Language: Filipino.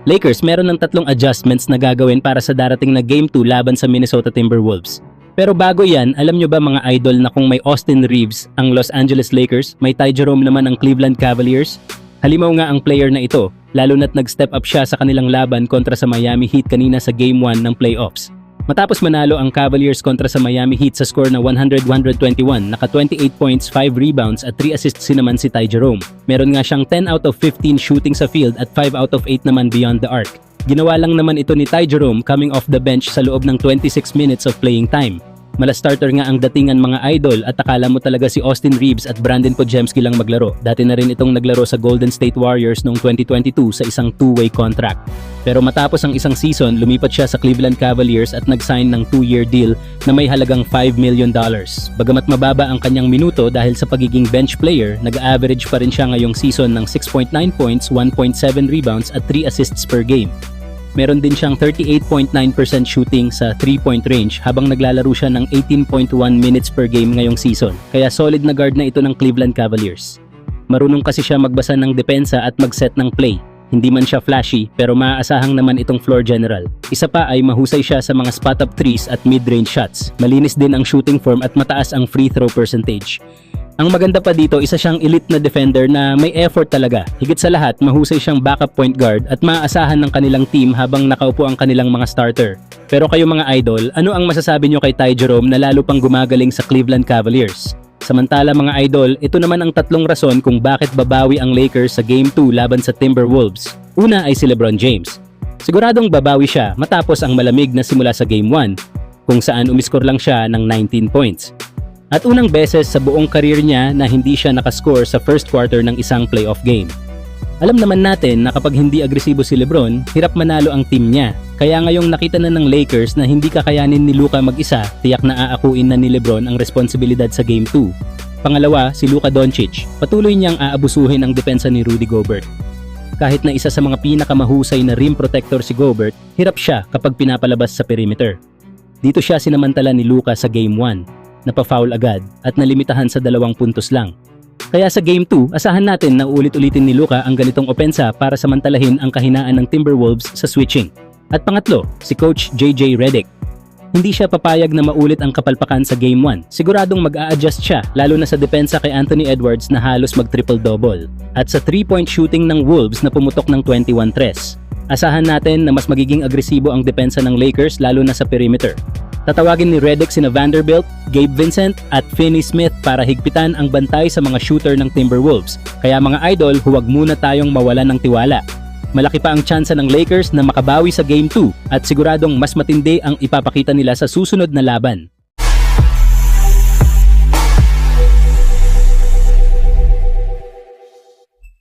Lakers meron ng tatlong adjustments na gagawin para sa darating na Game 2 laban sa Minnesota Timberwolves. Pero bago yan, alam nyo ba mga idol na kung may Austin Reeves ang Los Angeles Lakers, may Ty Jerome naman ang Cleveland Cavaliers? Halimaw nga ang player na ito, lalo na't nag-step up siya sa kanilang laban kontra sa Miami Heat kanina sa Game 1 ng playoffs. Matapos manalo ang Cavaliers kontra sa Miami Heat sa score na 100-121, naka 28 points, 5 rebounds at 3 assists naman si Ty Jerome. Meron nga siyang 10 out of 15 shooting sa field at 5 out of 8 naman beyond the arc. Ginawa lang naman ito ni Ty Jerome coming off the bench sa loob ng 26 minutes of playing time. Mala starter nga ang datingan mga idol at akala mo talaga si Austin Reeves at Brandon Podziemski lang maglaro. Dati na rin itong naglaro sa Golden State Warriors noong 2022 sa isang two-way contract. Pero matapos ang isang season, lumipat siya sa Cleveland Cavaliers at nag-sign ng 2-year deal na may halagang $5 million. Bagamat mababa ang kanyang minuto dahil sa pagiging bench player, nag-average pa rin siya ngayong season ng 6.9 points, 1.7 rebounds at 3 assists per game. Meron din siyang 38.9% shooting sa 3-point range habang naglalaro siya ng 18.1 minutes per game ngayong season. Kaya solid na guard na ito ng Cleveland Cavaliers. Marunong kasi siya magbasa ng depensa at mag-set ng play. Hindi man siya flashy pero maaasahang naman itong floor general. Isa pa ay mahusay siya sa mga spot-up threes at mid-range shots. Malinis din ang shooting form at mataas ang free throw percentage. Ang maganda pa dito, isa siyang elite na defender na may effort talaga. Higit sa lahat, mahusay siyang backup point guard at maaasahan ng kanilang team habang nakaupo ang kanilang mga starter. Pero kayo mga idol, ano ang masasabi nyo kay Ty Jerome na lalo pang gumagaling sa Cleveland Cavaliers? Samantala mga idol, ito naman ang tatlong rason kung bakit babawi ang Lakers sa Game 2 laban sa Timberwolves. Una ay si LeBron James. Siguradong babawi siya matapos ang malamig na simula sa Game 1, kung saan umiskor lang siya ng 19 points. At unang beses sa buong career niya na hindi siya nakascore sa first quarter ng isang playoff game. Alam naman natin na kapag hindi agresibo si LeBron, hirap manalo ang team niya. Kaya ngayong nakita na ng Lakers na hindi kakayanin ni Luka mag-isa, tiyak na aakuin na ni LeBron ang responsibilidad sa Game 2. Pangalawa, si Luka Doncic. Patuloy niyang aabusuhin ang depensa ni Rudy Gobert. Kahit na isa sa mga pinakamahusay na rim protector si Gobert, hirap siya kapag pinapalabas sa perimeter. Dito siya sinamantala ni Luka sa Game 1. Napafoul agad at nalimitahan sa 2 puntos lang. Kaya sa Game 2, asahan natin na ulit-ulitin ni Luka ang ganitong opensa para samantalahin ang kahinaan ng Timberwolves sa switching. At pangatlo, si Coach JJ Redick. Hindi siya papayag na maulit ang kapalpakan sa Game 1. Siguradong mag-a-adjust siya, lalo na sa depensa kay Anthony Edwards na halos mag-triple-double. At sa 3-point shooting ng Wolves na pumutok ng 21 threes. Asahan natin na mas magiging agresibo ang depensa ng Lakers lalo na sa perimeter. Tatawagin ni Redick sina Vanderbilt, Gabe Vincent at Finney Smith para higpitan ang bantay sa mga shooter ng Timberwolves. Kaya mga idol, huwag muna tayong mawalan ng tiwala. Malaki pa ang tsansa ng Lakers na makabawi sa Game 2 at siguradong mas matindi ang ipapakita nila sa susunod na laban.